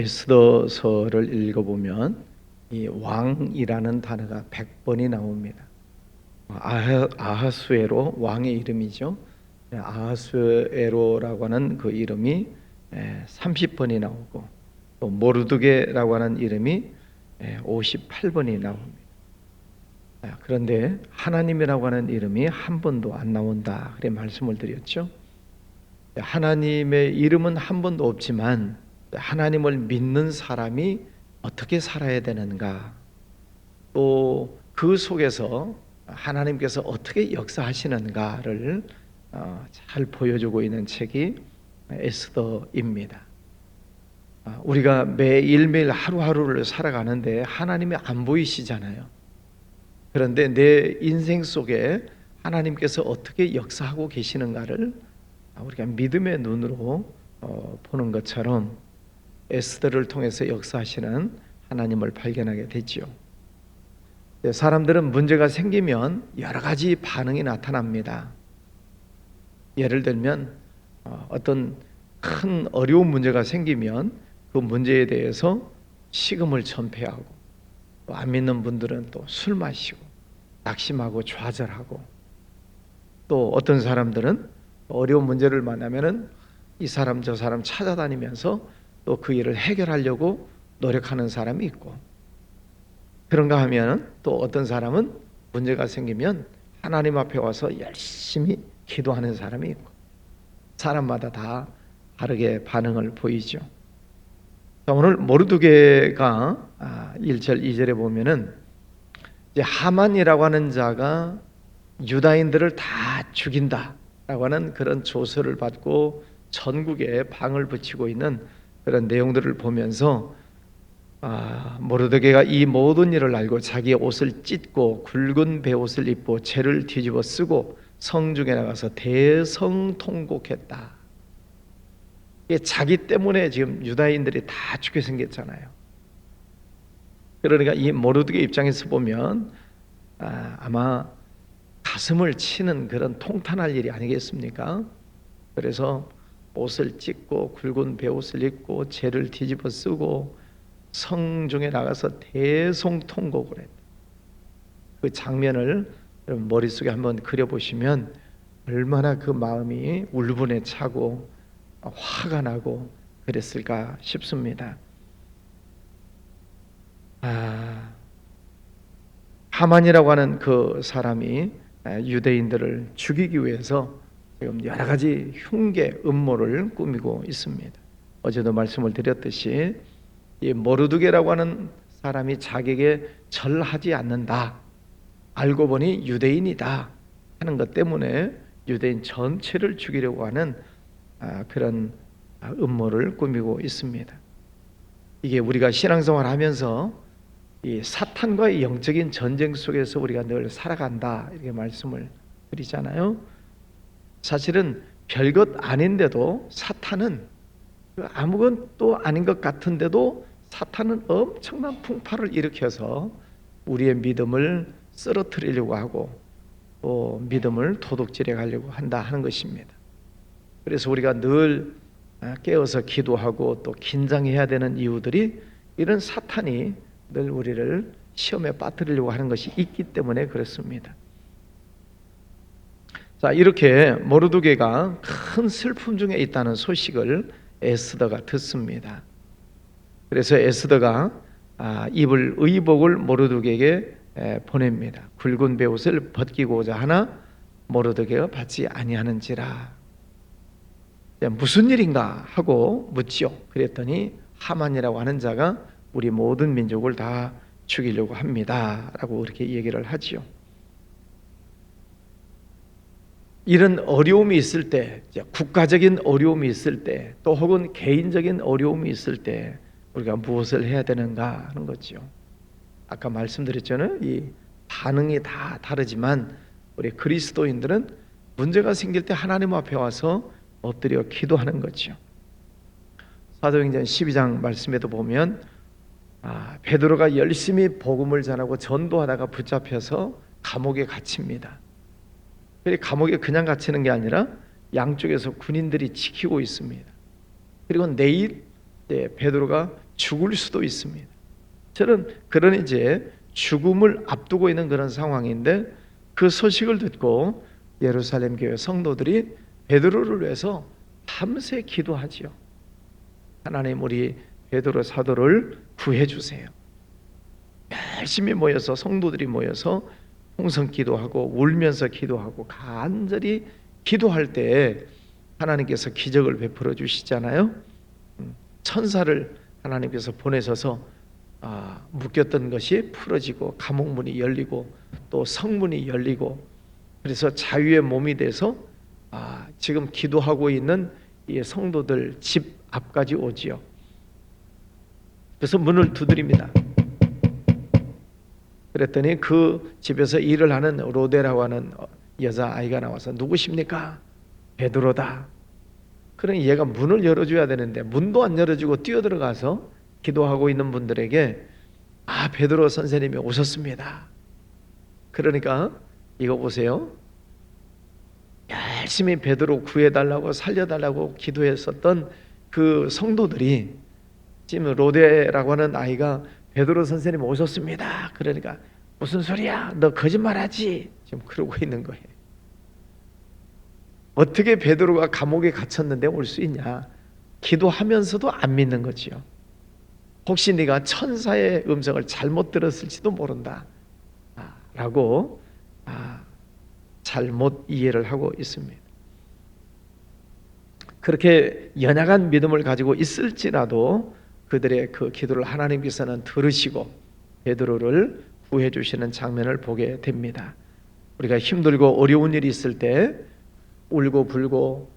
에스더서를 읽어보면 이 왕이라는 단어가 100번이 나옵니다. 아하수에로 왕의 이름이죠. 아하수에로라고 하는 그 이름이 30번이 나오고, 또 모르드게라고 하는 이름이 58번이 나옵니다. 그런데 하나님이라고 하는 이름이 한 번도 안 나온다, 그래 말씀을 드렸죠. 하나님의 이름은 한 번도 없지만 하나님을 믿는 사람이 어떻게 살아야 되는가, 또 그 속에서 하나님께서 어떻게 역사하시는가를 잘 보여주고 있는 책이 에스더입니다. 우리가 매일매일 하루하루를 살아가는데 하나님이 안 보이시잖아요. 그런데 내 인생 속에 하나님께서 어떻게 역사하고 계시는가를 우리가 믿음의 눈으로 보는 것처럼 에스더를 통해서 역사하시는 하나님을 발견하게 되지요. 사람들은 문제가 생기면 여러 가지 반응이 나타납니다. 예를 들면 어떤 큰 어려운 문제가 생기면 그 문제에 대해서 식음을 전폐하고, 또 안 믿는 분들은 또 술 마시고 낙심하고 좌절하고, 또 어떤 사람들은 어려운 문제를 만나면은 이 사람 저 사람 찾아다니면서 또 그 일을 해결하려고 노력하는 사람이 있고, 그런가 하면 또 어떤 사람은 문제가 생기면 하나님 앞에 와서 열심히 기도하는 사람이 있고, 사람마다 다 다르게 반응을 보이죠. 오늘 모르드게가 1절 2절에 보면은 이제 하만이라고 하는 자가 유다인들을 다 죽인다라고 하는 그런 조서를 받고 전국에 방을 붙이고 있는 그런 내용들을 보면서 모르드게가 이 모든 일을 알고 자기의 옷을 찢고 굵은 베옷을 입고 재를 뒤집어 쓰고 성중에 나가서 대성통곡했다. 이게 자기 때문에 지금 유다인들이 다 죽게 생겼잖아요. 그러니까 이 모르드게 입장에서 보면 아마 가슴을 치는 그런 통탄할 일이 아니겠습니까? 그래서 옷을 찢고 굵은 베옷을 입고 재를 뒤집어 쓰고 성중에 나가서 대성통곡을 했다. 그 장면을 여러분 머릿속에 한번 그려보시면 얼마나 그 마음이 울분에 차고 화가 나고 그랬을까 싶습니다. 하만이라고 하는 그 사람이 유대인들을 죽이기 위해서 지금 여러 가지 흉계 음모를 꾸미고 있습니다. 어제도 말씀을 드렸듯이 이 모르드게라고 하는 사람이 자기에게 절하지 않는다, 알고 보니 유대인이다 하는 것 때문에 유대인 전체를 죽이려고 하는 그런 음모를 꾸미고 있습니다. 이게 우리가 신앙생활 하면서 이 사탄과의 영적인 전쟁 속에서 우리가 늘 살아간다, 이렇게 말씀을 드리잖아요. 사실은 별것 아닌데도 사탄은, 아무것도 아닌 것 같은데도 사탄은 엄청난 풍파를 일으켜서 우리의 믿음을 쓰러뜨리려고 하고 또 믿음을 도둑질해 가려고 한다 하는 것입니다. 그래서 우리가 늘 깨어서 기도하고 또 긴장해야 되는 이유들이 이런 사탄이 늘 우리를 시험에 빠뜨리려고 하는 것이 있기 때문에 그렇습니다. 자, 이렇게 모르드게가 큰 슬픔 중에 있다는 소식을 에스더가 듣습니다. 그래서 에스더가 입을 의복을 모르드게에게 보냅니다. 굵은 베옷을 벗기고자 하나 모르드게가 받지 아니하는지라. 무슨 일인가 하고 묻지요. 그랬더니 하만이라고 하는 자가 우리 모든 민족을 다 죽이려고 합니다 라고 그렇게 얘기를 하지요. 이런 어려움이 있을 때, 국가적인 어려움이 있을 때, 또 혹은 개인적인 어려움이 있을 때 우리가 무엇을 해야 되는가 하는 거죠. 아까 말씀드렸잖아요. 이 반응이 다 다르지만 우리 그리스도인들은 문제가 생길 때 하나님 앞에 와서 엎드려 기도하는 거죠. 사도행전 12장 말씀에도 보면 베드로가 열심히 복음을 전하고 전도하다가 붙잡혀서 감옥에 갇힙니다. 감옥에 그냥 갇히는 게 아니라 양쪽에서 군인들이 지키고 있습니다. 그리고 내일 베드로가 죽을 수도 있습니다. 저는 그런 이제 죽음을 앞두고 있는 그런 상황인데 그 소식을 듣고 예루살렘 교회 성도들이 베드로를 위해서 밤새 기도하지요. 하나님, 우리 베드로 사도를 구해 주세요. 열심히 모여서, 성도들이 모여서 통성 기도하고 울면서 기도하고 간절히 기도할 때 하나님께서 기적을 베풀어 주시잖아요. 천사를 하나님께서 보내셔서 묶였던 것이 풀어지고 감옥 문이 열리고 또 성문이 열리고, 그래서 자유의 몸이 돼서 지금 기도하고 있는 이 성도들 집 앞까지 오지요. 그래서 문을 두드립니다. 그랬더니 그 집에서 일을 하는 로데라고 하는 여자아이가 나와서 누구십니까? 베드로다. 그러니 얘가 문을 열어줘야 되는데 문도 안 열어주고 뛰어들어가서 기도하고 있는 분들에게 베드로 선생님이 오셨습니다. 그러니까 이거 보세요. 열심히 베드로 구해달라고 살려달라고 기도했었던 그 성도들이 지금 로데라고 하는 아이가 베드로 선생님 오셨습니다. 그러니까 무슨 소리야? 너 거짓말하지? 지금 그러고 있는 거예요. 어떻게 베드로가 감옥에 갇혔는데 올 수 있냐? 기도하면서도 안 믿는 거지요. 혹시 네가 천사의 음성을 잘못 들었을지도 모른다 라고 잘못 이해를 하고 있습니다. 그렇게 연약한 믿음을 가지고 있을지라도 그들의 그 기도를 하나님께서는 들으시고 베드로를 구해 주시는 장면을 보게 됩니다. 우리가 힘들고 어려운 일이 있을 때 울고 불고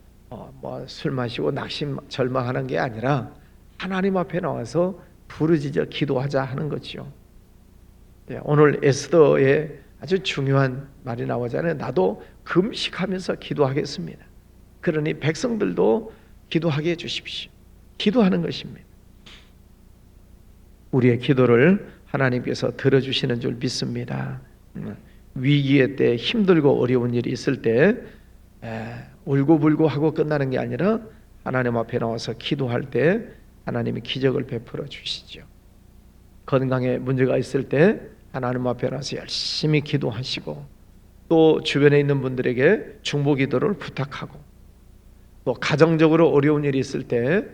술 마시고 낙심 절망하는 게 아니라 하나님 앞에 나와서 부르짖어 기도하자 하는 거죠. 오늘 에스더의 아주 중요한 말이 나오잖아요. 나도 금식하면서 기도하겠습니다. 그러니 백성들도 기도하게 해주십시오. 기도하는 것입니다. 우리의 기도를 하나님께서 들어주시는 줄 믿습니다. 위기의 때, 힘들고 어려운 일이 있을 때 울고불고 하고 끝나는 게 아니라 하나님 앞에 나와서 기도할 때 하나님이 기적을 베풀어 주시죠. 건강에 문제가 있을 때 하나님 앞에 나와서 열심히 기도하시고, 또 주변에 있는 분들에게 중보 기도를 부탁하고, 또 가정적으로 어려운 일이 있을 때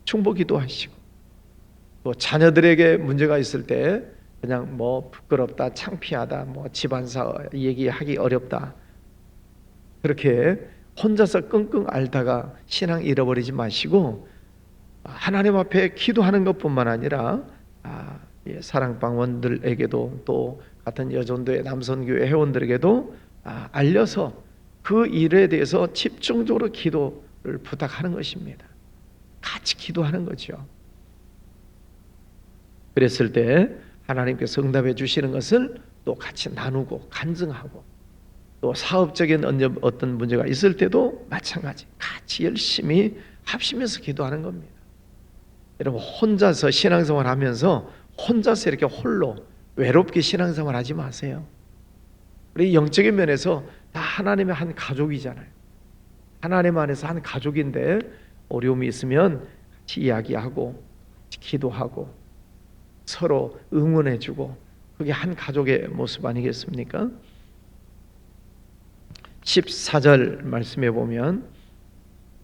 중보 기도하시고, 또 자녀들에게 문제가 있을 때 그냥 부끄럽다, 창피하다, 집안사 얘기하기 어렵다, 그렇게 혼자서 끙끙 앓다가 신앙 잃어버리지 마시고 하나님 앞에 기도하는 것뿐만 아니라 사랑방원들에게도 또 같은 여전도의 남선교회 회원들에게도 알려서 그 일에 대해서 집중적으로 기도를 부탁하는 것입니다. 같이 기도하는 거죠. 그랬을 때 하나님께서 응답해 주시는 것을 또 같이 나누고 간증하고, 또 사업적인 어떤 문제가 있을 때도 마찬가지 같이 열심히 합심해서 기도하는 겁니다. 여러분, 혼자서 신앙생활 하면서 혼자서 이렇게 홀로 외롭게 신앙생활 하지 마세요. 우리 영적인 면에서 다 하나님의 한 가족이잖아요. 하나님 안에서 한 가족인데 어려움이 있으면 같이 이야기하고 같이 기도하고 서로 응원해주고, 그게 한 가족의 모습 아니겠습니까? 14절 말씀해 보면,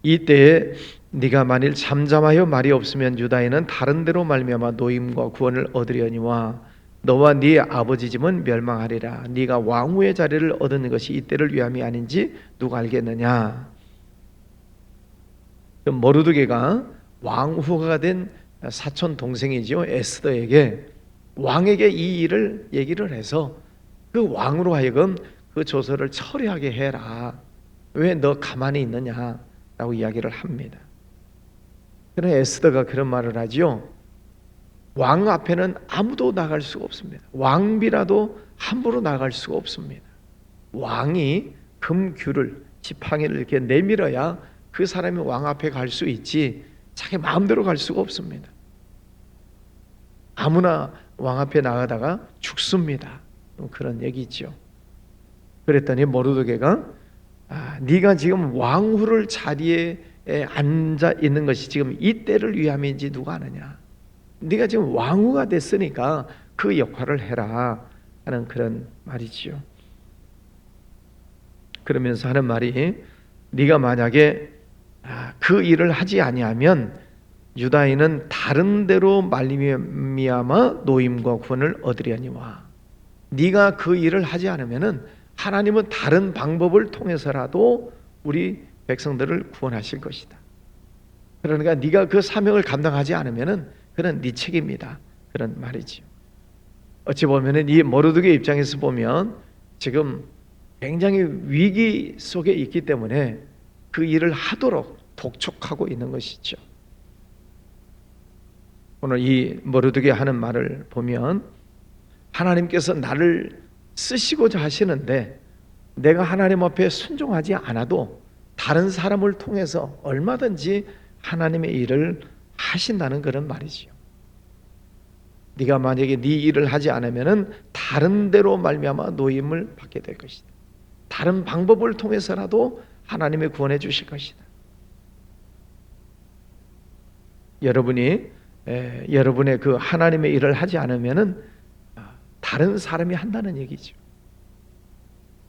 이때에 네가 만일 잠잠하여 말이 없으면 유다인은 다른 데로 말미암아 노임과 구원을 얻으려니와 너와 네 아버지 집은 멸망하리라. 네가 왕후의 자리를 얻는 것이 이때를 위함이 아닌지 누가 알겠느냐. 모르드게가 왕후가 된 사촌 동생이죠, 에스더에게 왕에게 이 일을 얘기를 해서 그 왕으로 하여금 그 조서를 처리하게 해라. 왜 너 가만히 있느냐 라고 이야기를 합니다. 그러나 에스더가 그런 말을 하죠. 왕 앞에는 아무도 나갈 수가 없습니다. 왕비라도 함부로 나갈 수가 없습니다. 왕이 금규를, 지팡이를 이렇게 내밀어야 그 사람이 왕 앞에 갈 수 있지 자기 마음대로 갈 수가 없습니다. 아무나 왕 앞에 나가다가 죽습니다. 그런 얘기죠. 그랬더니 모르드게가 네가 지금 왕후를 자리에 앉아 있는 것이 지금 이때를 위함인지 누가 아느냐. 네가 지금 왕후가 됐으니까 그 역할을 해라 하는 그런 말이지요. 그러면서 하는 말이 네가 만약에 그 일을 하지 아니하면 유다인은 다른 데로 말미암아 노임과 구원을 얻으려니와. 네가 그 일을 하지 않으면은 하나님은 다른 방법을 통해서라도 우리 백성들을 구원하실 것이다. 그러니까 네가 그 사명을 감당하지 않으면은 그는 네 책임이다. 그런 말이지요. 어찌 보면은 이 모르드게 입장에서 보면 지금 굉장히 위기 속에 있기 때문에 그 일을 하도록 독촉하고 있는 것이죠. 오늘 이 모르드게 하는 말을 보면 하나님께서 나를 쓰시고자 하시는데 내가 하나님 앞에 순종하지 않아도 다른 사람을 통해서 얼마든지 하나님의 일을 하신다는 그런 말이지요. 네가 만약에 네 일을 하지 않으면은 다른 데로 말미암아 노임을 받게 될 것이다. 다른 방법을 통해서라도 하나님의 구원해 주실 것이다. 여러분이 여러분의 그 하나님의 일을 하지 않으면은 다른 사람이 한다는 얘기죠.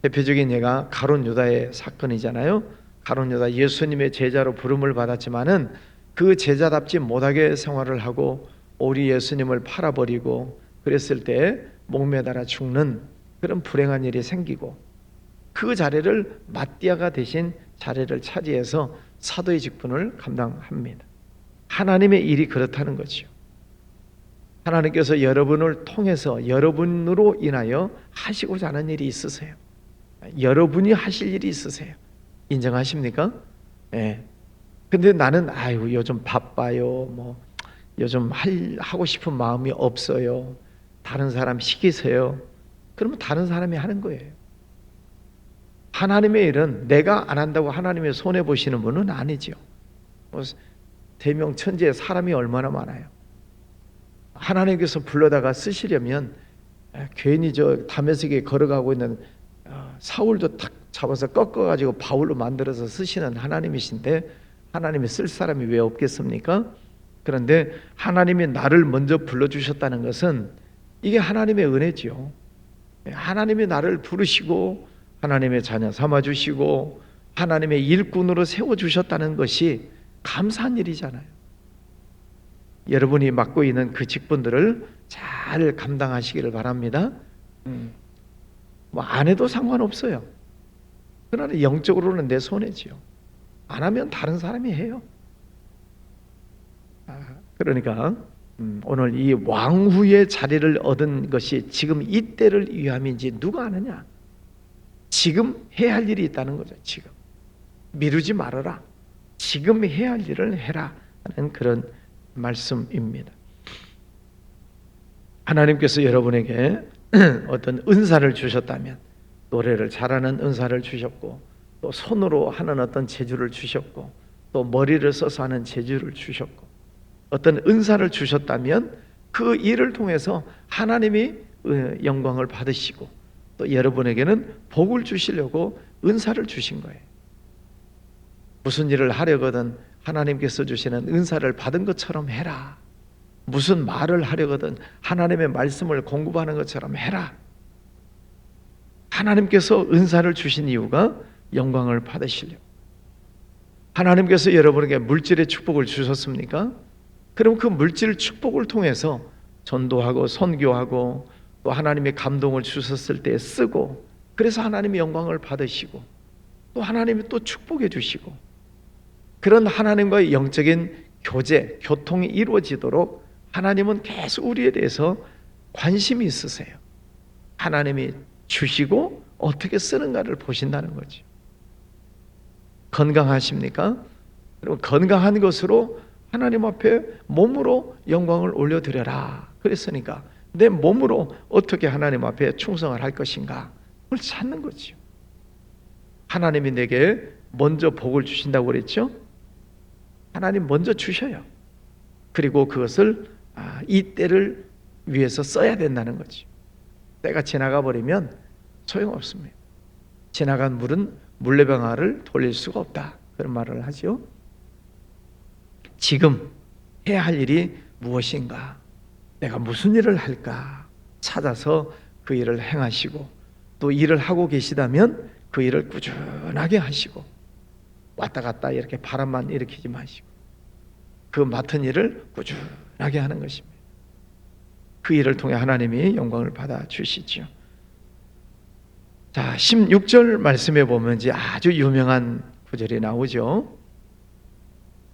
대표적인 예가 가룟 유다의 사건이잖아요. 가룟 유다 예수님의 제자로 부름을 받았지만은 그 제자답지 못하게 생활을 하고 오리 예수님을 팔아버리고 그랬을 때 목매달아 죽는 그런 불행한 일이 생기고 그 자리를 마띠아가 대신 자리를 차지해서 사도의 직분을 감당합니다. 하나님의 일이 그렇다는 거죠. 하나님께서 여러분을 통해서 여러분으로 인하여 하시고자 하는 일이 있으세요. 여러분이 하실 일이 있으세요. 인정하십니까? 예. 근데 나는 요즘 바빠요. 뭐 요즘 하고 싶은 마음이 없어요. 다른 사람 시키세요. 그러면 다른 사람이 하는 거예요. 하나님의 일은 내가 안 한다고 하나님의 손해 보시는 분은 아니죠. 대명천지에 사람이 얼마나 많아요. 하나님께서 불러다가 쓰시려면 괜히 저 다메섹에 걸어가고 있는 사울도 탁 잡아서 꺾어가지고 바울로 만들어서 쓰시는 하나님이신데 하나님이 쓸 사람이 왜 없겠습니까? 그런데 하나님이 나를 먼저 불러주셨다는 것은 이게 하나님의 은혜지요. 하나님이 나를 부르시고 하나님의 자녀 삼아주시고 하나님의 일꾼으로 세워주셨다는 것이 감사한 일이잖아요. 여러분이 맡고 있는 그 직분들을 잘 감당하시기를 바랍니다. 뭐 안 해도 상관없어요. 그러나 영적으로는 내 손해지요. 안 하면 다른 사람이 해요. 그러니까 오늘 이 왕후의 자리를 얻은 것이 지금 이때를 위함인지 누가 아느냐? 지금 해야 할 일이 있다는 거죠. 지금 미루지 말아라. 지금 해야 할 일을 해라 하는 그런 말씀입니다. 하나님께서 여러분에게 어떤 은사를 주셨다면 노래를 잘하는 은사를 주셨고 또 손으로 하는 어떤 재주를 주셨고 또 머리를 써서 하는 재주를 주셨고 어떤 은사를 주셨다면 그 일을 통해서 하나님이 영광을 받으시고 또 여러분에게는 복을 주시려고 은사를 주신 거예요. 무슨 일을 하려거든 하나님께서 주시는 은사를 받은 것처럼 해라. 무슨 말을 하려거든 하나님의 말씀을 공급하는 것처럼 해라. 하나님께서 은사를 주신 이유가 영광을 받으시려고. 하나님께서 여러분에게 물질의 축복을 주셨습니까? 그럼 그 물질 축복을 통해서 전도하고 선교하고 또 하나님의 감동을 주셨을 때 쓰고 그래서 하나님의 영광을 받으시고 또 하나님이 또 축복해 주시고 그런 하나님과의 영적인 교제, 교통이 이루어지도록 하나님은 계속 우리에 대해서 관심이 있으세요. 하나님이 주시고 어떻게 쓰는가를 보신다는 거죠. 건강하십니까? 그리고 건강한 것으로 하나님 앞에 몸으로 영광을 올려드려라. 그랬으니까 내 몸으로 어떻게 하나님 앞에 충성을 할 것인가 그걸 찾는 거죠. 하나님이 내게 먼저 복을 주신다고 그랬죠? 하나님 먼저 주셔요. 그리고 그것을 이 때를 위해서 써야 된다는 거죠. 때가 지나가 버리면 소용없습니다. 지나간 물은 물레방아를 돌릴 수가 없다. 그런 말을 하죠. 지금 해야 할 일이 무엇인가? 내가 무슨 일을 할까 찾아서 그 일을 행하시고, 또 일을 하고 계시다면 그 일을 꾸준하게 하시고, 왔다 갔다 이렇게 바람만 일으키지 마시고 그 맡은 일을 꾸준하게 하는 것입니다. 그 일을 통해 하나님이 영광을 받아 주시죠. 자, 16절 말씀에 보면 이제 아주 유명한 구절이 나오죠.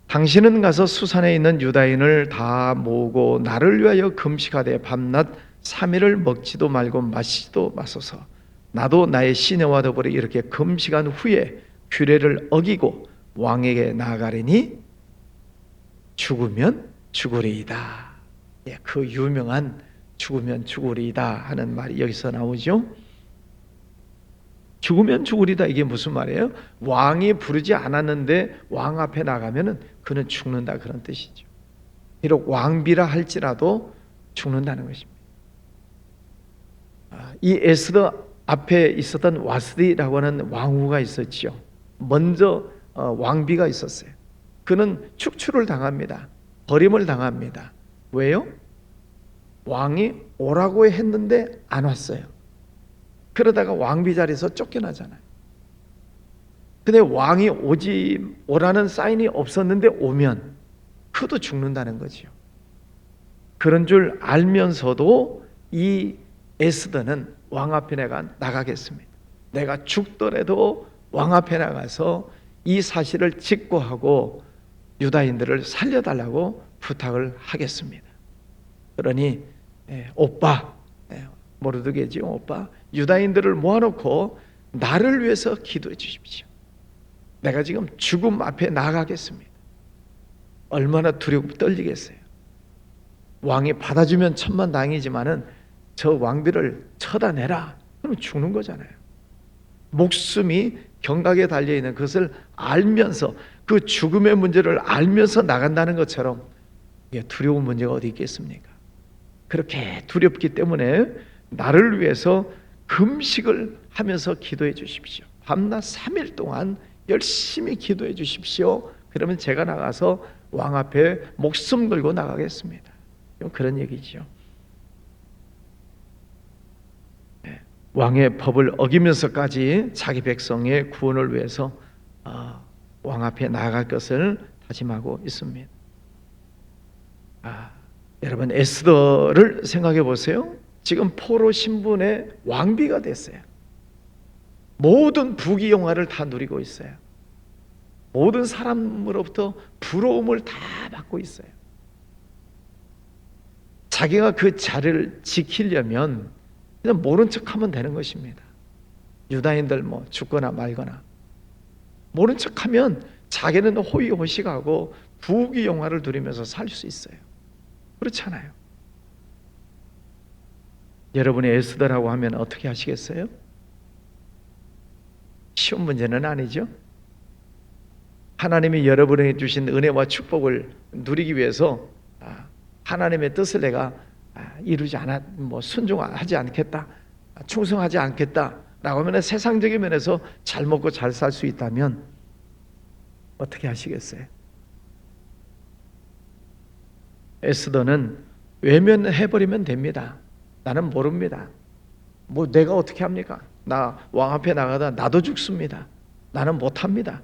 당신은 가서 수산에 있는 유다인을 다 모으고 나를 위하여 금식하되 밤낮 3일을 먹지도 말고 마시지도 마소서. 나도 나의 시내와 더불어 이렇게 금식한 후에 규례를 어기고 왕에게 나아가리니 죽으면 죽으리이다. 그 유명한 죽으면 죽으리이다 하는 말이 여기서 나오죠. 죽으면 죽으리다, 이게 무슨 말이에요? 왕이 부르지 않았는데 왕 앞에 나가면은 그는 죽는다, 그런 뜻이죠. 비록 왕비라 할지라도 죽는다는 것입니다. 이 에스더 앞에 있었던 와스디라고 하는 왕후가 있었죠. 먼저 왕비가 있었어요. 그는 축출을 당합니다. 버림을 당합니다. 왜요? 왕이 오라고 했는데 안 왔어요. 그러다가 왕비 자리에서 쫓겨나잖아요. 근데 왕이 오라는 사인이 없었는데 오면 그도 죽는다는 거죠. 그런 줄 알면서도 이 에스더는 왕 앞에 내가 나가겠습니다. 내가 죽더라도 왕 앞에 나가서 이 사실을 직고하고 유다인들을 살려달라고 부탁을 하겠습니다. 그러니 오빠, 모르드게지 오빠, 유다인들을 모아놓고 나를 위해서 기도해 주십시오. 내가 지금 죽음 앞에 나가겠습니다. 얼마나 두렵고 떨리겠어요. 왕이 받아주면 천만다행이지만은 저 왕비를 쳐다내라, 그러면 죽는 거잖아요. 목숨이 경각에 달려있는 것을 알면서, 그 죽음의 문제를 알면서 나간다는 것처럼 두려운 문제가 어디 있겠습니까? 그렇게 두렵기 때문에 나를 위해서 금식을 하면서 기도해 주십시오. 밤낮 3일 동안 열심히 기도해 주십시오. 그러면 제가 나가서 왕 앞에 목숨 걸고 나가겠습니다. 그런 얘기죠. 왕의 법을 어기면서까지 자기 백성의 구원을 위해서 왕 앞에 나아갈 것을 다짐하고 있습니다. 여러분, 에스더를 생각해 보세요. 지금 포로 신분의 왕비가 됐어요. 모든 부귀영화를 다 누리고 있어요. 모든 사람으로부터 부러움을 다 받고 있어요. 자기가 그 자리를 지키려면 그냥 모른 척하면 되는 것입니다. 유다인들 뭐 죽거나 말거나 모른 척하면 자기는 호의호식하고 부귀영화를 누리면서 살 수 있어요. 그렇잖아요. 여러분이 에스더라고 하면 어떻게 하시겠어요? 쉬운 문제는 아니죠. 하나님이 여러분에게 주신 은혜와 축복을 누리기 위해서 하나님의 뜻을 내가 이루지 않았, 순종하지 않겠다, 충성하지 않겠다라고 하면 세상적인 면에서 잘 먹고 잘 살 수 있다면 어떻게 하시겠어요? 에스더는 외면해버리면 됩니다. 나는 모릅니다. 내가 어떻게 합니까? 나 왕 앞에 나가다 나도 죽습니다. 나는 못합니다.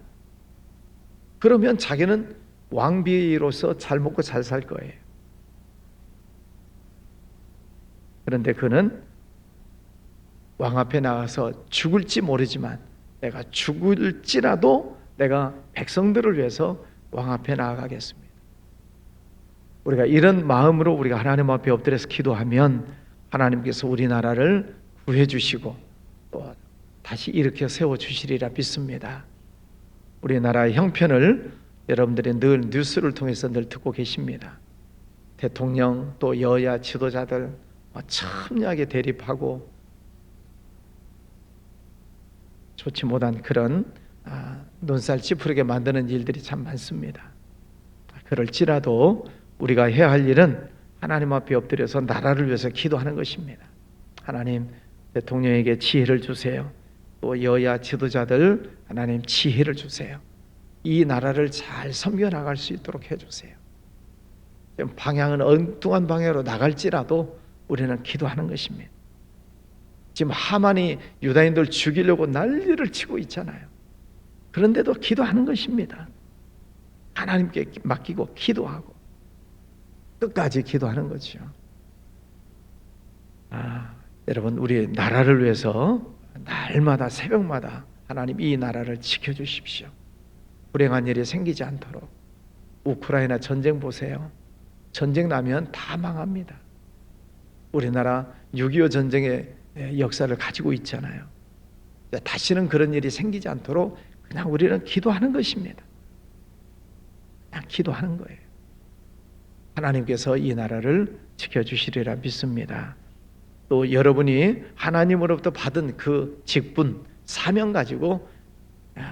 그러면 자기는 왕비로서 잘 먹고 잘 살 거예요. 그런데 그는 왕 앞에 나가서 죽을지 모르지만 내가 죽을지라도 내가 백성들을 위해서 왕 앞에 나아가겠습니다. 우리가 이런 마음으로 우리가 하나님 앞에 엎드려서 기도하면 하나님께서 우리나라를 구해 주시고 또 다시 일으켜 세워 주시리라 믿습니다. 우리나라의 형편을 여러분들이 늘 뉴스를 통해서 늘 듣고 계십니다. 대통령 또 여야 지도자들 첨예하게 대립하고 좋지 못한 그런 눈살 찌푸리게 만드는 일들이 참 많습니다. 그럴지라도 우리가 해야 할 일은 하나님 앞에 엎드려서 나라를 위해서 기도하는 것입니다. 하나님, 대통령에게 지혜를 주세요. 또 여야 지도자들 하나님 지혜를 주세요. 이 나라를 잘 섬겨 나갈 수 있도록 해주세요. 방향은 엉뚱한 방향으로 나갈지라도 우리는 기도하는 것입니다. 지금 하만이 유다인들 죽이려고 난리를 치고 있잖아요. 그런데도 기도하는 것입니다. 하나님께 맡기고 기도하고 끝까지 기도하는 거죠. 여러분, 우리 나라를 위해서 날마다 새벽마다 하나님 이 나라를 지켜주십시오. 불행한 일이 생기지 않도록. 우크라이나 전쟁 보세요. 전쟁 나면 다 망합니다. 우리나라 6.25 전쟁의 역사를 가지고 있잖아요. 다시는 그런 일이 생기지 않도록 그냥 우리는 기도하는 것입니다. 그냥 기도하는 거예요. 하나님께서 이 나라를 지켜주시리라 믿습니다. 또 여러분이 하나님으로부터 받은 그 직분, 사명 가지고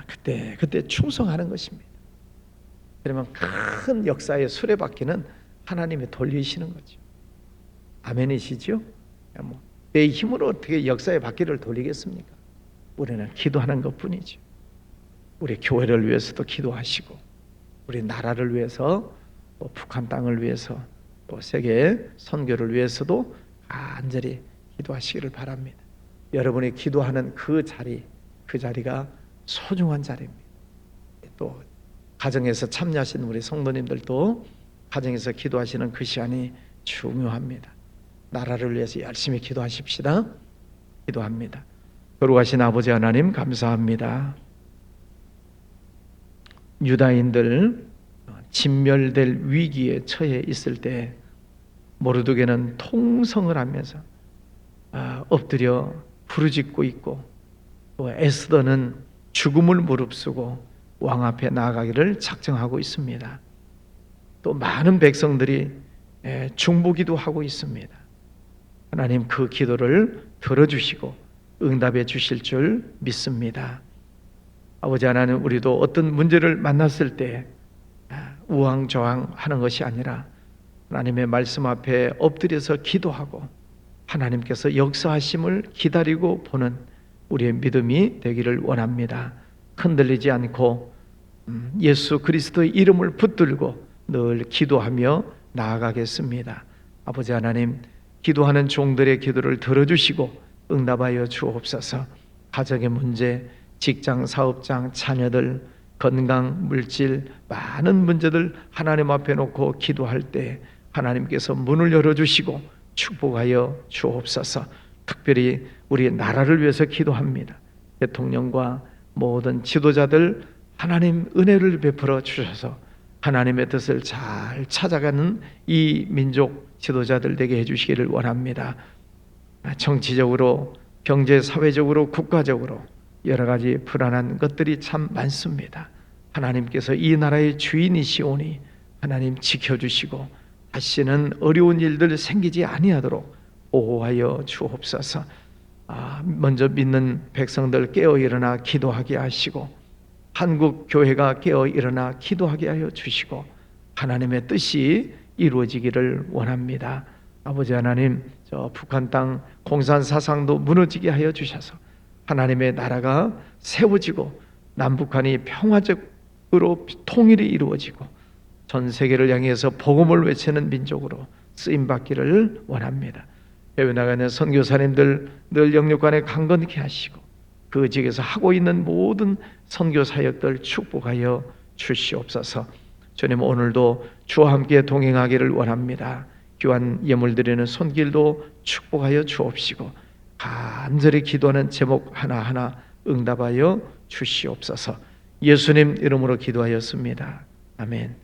그때 충성하는 것입니다. 그러면 큰 역사의 수레바퀴는 하나님이 돌리시는 거죠. 아멘이시죠? 내 힘으로 어떻게 역사의 바퀴를 돌리겠습니까? 우리는 기도하는 것뿐이죠. 우리 교회를 위해서도 기도하시고, 우리 나라를 위해서, 또 북한 땅을 위해서, 또 세계 선교를 위해서도 간절히 기도하시기를 바랍니다. 여러분이 기도하는 그 자리가 소중한 자리입니다. 또 가정에서 참여하시는 우리 성도님들도 가정에서 기도하시는 그 시간이 중요합니다. 나라를 위해서 열심히 기도하십시다. 기도합니다. 거룩하신 아버지 하나님 감사합니다. 유다인들 진멸될 위기에 처해 있을 때 모르드게는 통성을 하면서 엎드려 부르짖고 있고, 또 에스더는 죽음을 무릅쓰고 왕 앞에 나아가기를 작정하고 있습니다. 또 많은 백성들이 중보기도 하고 있습니다. 하나님, 그 기도를 들어주시고 응답해 주실 줄 믿습니다. 아버지 하나님, 우리도 어떤 문제를 만났을 때 우왕좌왕하는 것이 아니라 하나님의 말씀 앞에 엎드려서 기도하고 하나님께서 역사하심을 기다리고 보는 우리의 믿음이 되기를 원합니다. 흔들리지 않고 예수 그리스도의 이름을 붙들고 늘 기도하며 나아가겠습니다. 아버지 하나님, 기도하는 종들의 기도를 들어주시고 응답하여 주옵소서. 가정의 문제, 직장, 사업장, 자녀들, 건강, 물질, 많은 문제들 하나님 앞에 놓고 기도할 때 하나님께서 문을 열어주시고 축복하여 주옵소서. 특별히 우리 나라를 위해서 기도합니다. 대통령과 모든 지도자들 하나님 은혜를 베풀어 주셔서 하나님의 뜻을 잘 찾아가는 이 민족 지도자들 되게 해주시기를 원합니다. 정치적으로, 경제, 사회적으로, 국가적으로 여러 가지 불안한 것들이 참 많습니다. 하나님께서 이 나라의 주인이시오니 하나님 지켜주시고 다시는 어려운 일들 생기지 아니하도록 보호하여 주옵소서. 먼저 믿는 백성들 깨어 일어나 기도하게 하시고, 한국 교회가 깨어 일어나 기도하게 하여 주시고 하나님의 뜻이 이루어지기를 원합니다. 아버지 하나님, 저 북한 땅 공산 사상도 무너지게 하여 주셔서 하나님의 나라가 세워지고 남북한이 평화적으로 통일이 이루어지고 전 세계를 향해서 복음을 외치는 민족으로 쓰임받기를 원합니다. 해외 나가는 선교사님들 늘 영육간에 강건케 하시고 그 지역에서 하고 있는 모든 선교 사역들 축복하여 주시옵소서. 주님, 오늘도 주와 함께 동행하기를 원합니다. 귀한 예물 드리는 손길도 축복하여 주옵시고 간절히 기도하는 제목 하나하나 응답하여 주시옵소서. 예수님 이름으로 기도하였습니다. 아멘.